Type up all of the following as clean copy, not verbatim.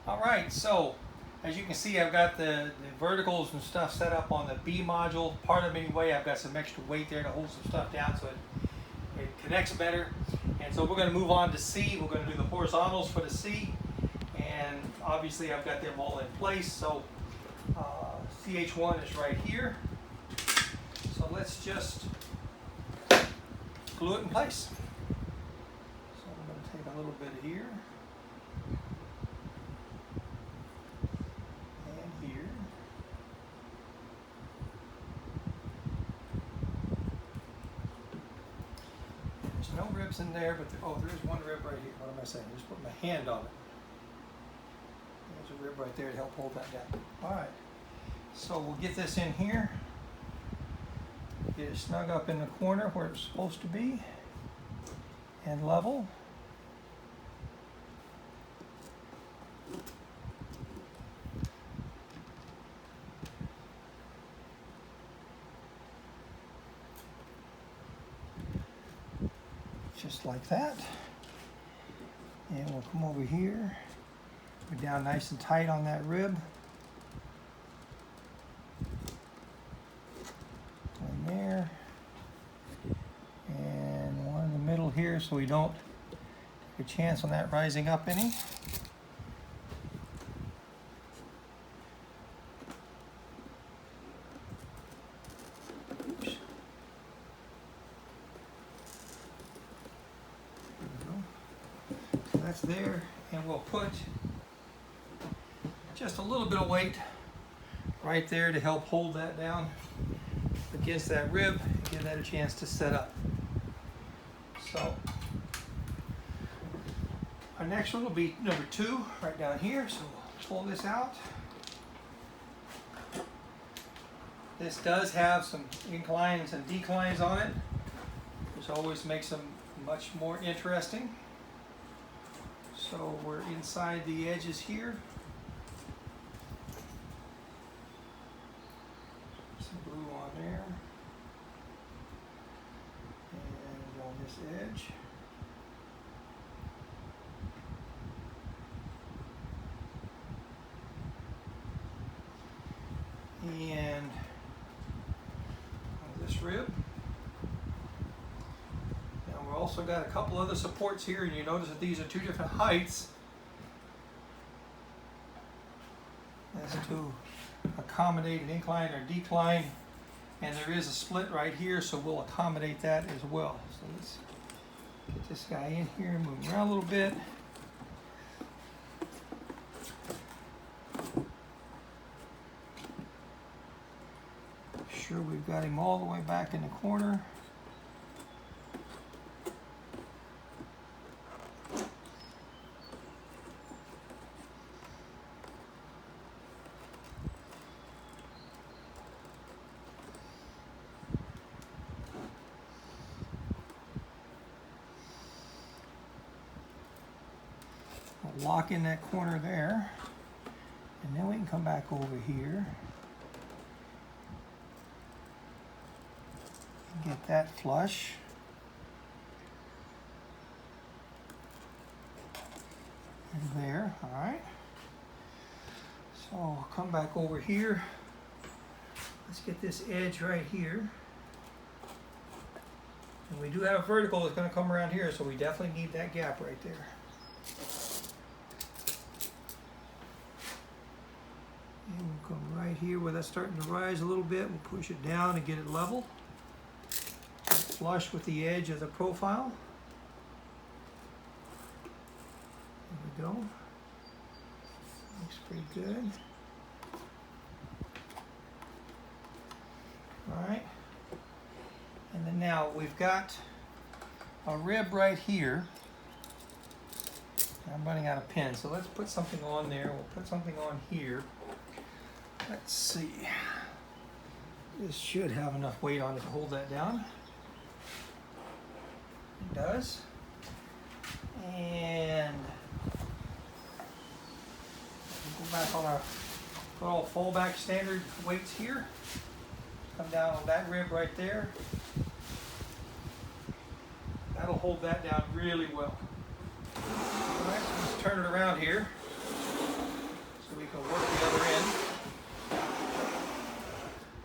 All right, so as you can see, I've got the verticals and stuff set up on the B module. Part of them anyway, I've got some extra weight there to hold some stuff down so it connects better. And so we're going to move on to C. We're going to do the horizontals for the C. And obviously I've got them all in place. So CH1 is right here. So let's just glue it in place. So I'm going to take a little bit here. And here. There's no ribs in there, but there is one rib right here. What am I saying? Just put my hand on it. There's a rib right there to help hold that down. All right. So we'll get this in here. Get it snug up in the corner where it's supposed to be and level. Just like that. And we'll come over here. Go down nice and tight on that rib. One there. And one in the middle here so we don't take a chance on that rising up any. That's there, and we'll put just a little bit of weight right there to help hold that down against that rib and give that a chance to set up. So our next one will be number 2 right down here. So we'll pull this out. This does have some inclines and declines on it, which always makes them much more interesting. So we're inside the edges here. Some glue on there. And on this edge. And on this rib. Also got a couple other supports here, and you notice that these are 2 different heights. That's to accommodate an incline or decline, and there is a split right here, so we'll accommodate that as well. So let's get this guy in here, move him around a little bit. Make sure we've got him all the way back in the corner. Lock in that corner there, and then we can come back over here and get that flush. And there, all right. So I'll come back over here. Let's get this edge right here. And we do have a vertical that's going to come around here, so we definitely need that gap right there. And we'll come right here where that's starting to rise a little bit. We'll push it down and get it level. Flush with the edge of the profile. There we go. Looks pretty good. All right. And then now we've got a rib right here. I'm running out of pins, so let's put something on there. We'll put something on here. Let's see. This should have enough weight on it to hold that down. It does. And we'll go back on our good old fallback standard weights here. Come down on that rib right there. That'll hold that down really well. All right, let's turn it around here. so we can work the other end.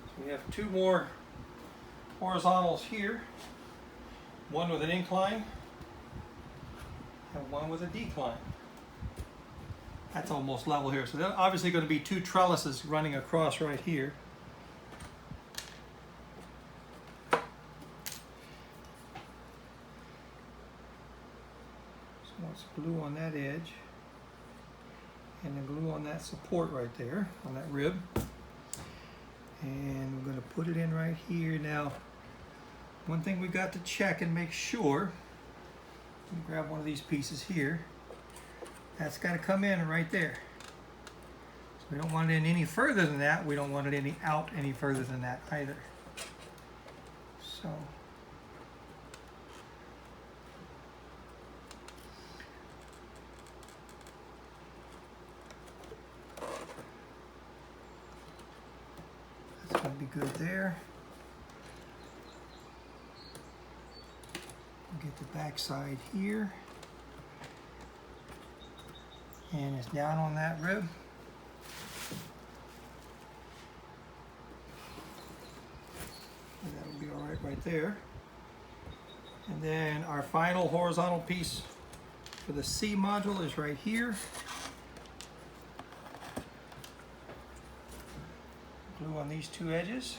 So we have two more horizontals here, one with an incline and one with a decline. That's almost level here. So there's obviously going to be two trellises running across right here. So let's glue on that edge and then glue on that support right there, on that rib. And we're going to put it in right here. Now, one thing we got to check and make sure, let me grab one of these pieces here, that's got to come in right there. So we don't want it in any further than that. We don't want it out any further than that either. So that's going to be good there. Get the back side here, and it's down on that rib. And that'll be all right there. And then our final horizontal piece for the C module is right here. Glue on these two edges.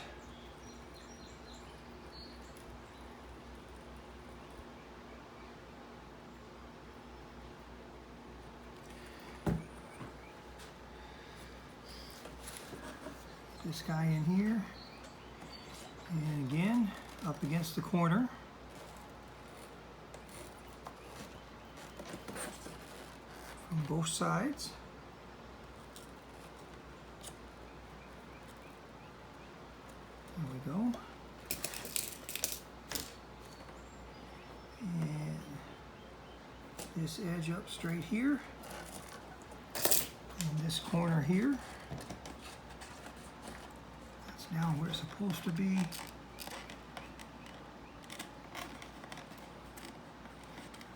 This guy in here, and again up against the corner. From both sides. There we go. And this edge up straight here, and this corner here. Down where it's supposed to be.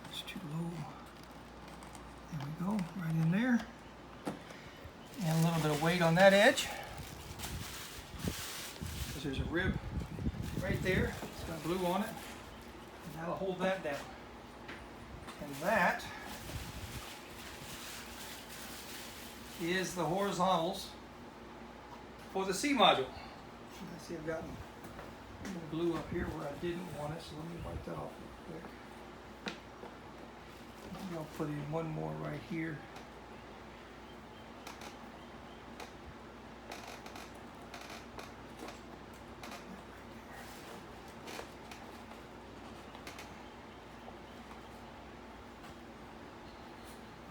It's too low. There we go, right in there. And a little bit of weight on that edge. Because there's a rib right there. It's got glue on it. And that'll hold that down. And that is the horizontals for the C module. I see I've got glue up here where I didn't want it, so let me wipe that off real quick. Maybe I'll put in one more right here.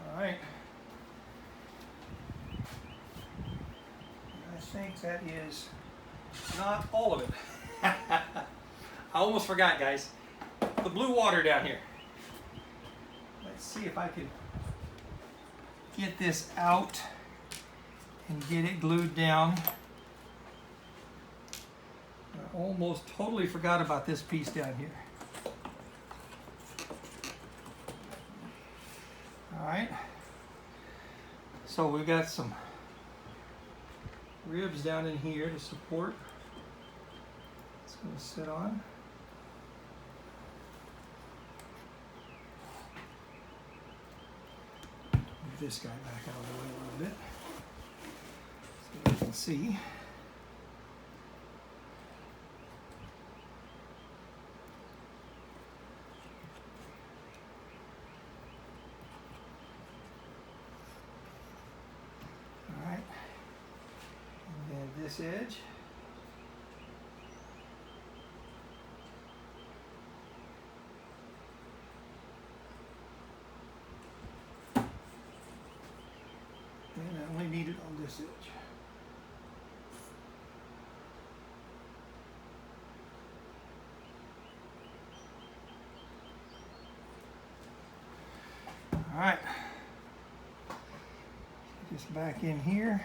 All right. I think that is not all of it. I almost forgot, guys. The blue water down here. Let's see if I can get this out and get it glued down. I almost totally forgot about this piece down here. All right. So we've got some ribs down in here to support. It's going to sit on. Move this guy back out of the way a little bit so you can see. All right. And then this edge. And I only need it on this edge. All right. Get this back in here.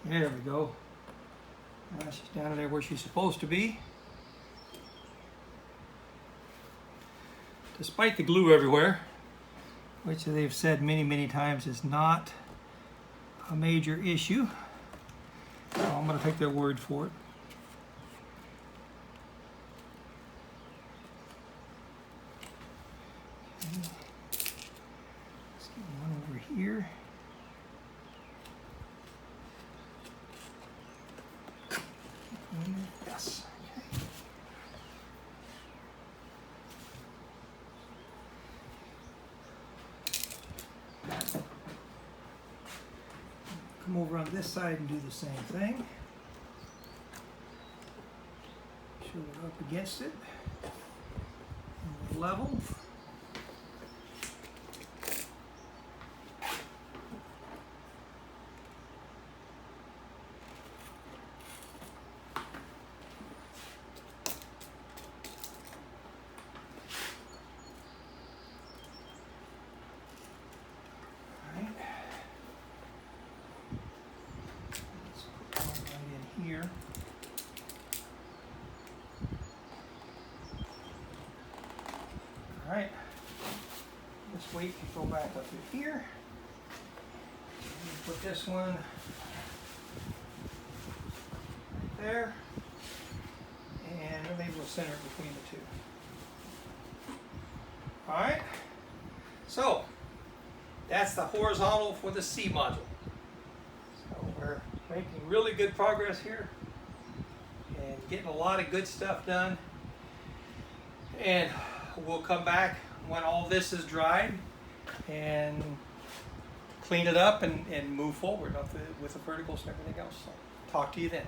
There we go. Now she's down there where she's supposed to be. Despite the glue everywhere, which they've said many, many times is not a major issue. So I'm going to take their word for it. Okay. Let's get one over here. Yes. Okay. Come over on this side and do the same thing. Show it up against it. And level. Here. All right, this weight can go back up to here. Put this one right there, and maybe we'll center it between the two. All right, so that's the horizontal for the C module. So we're making really good progress here and getting a lot of good stuff done. And we'll come back when all this is dried and clean it up and move forward with the verticals and everything else. So talk to you then.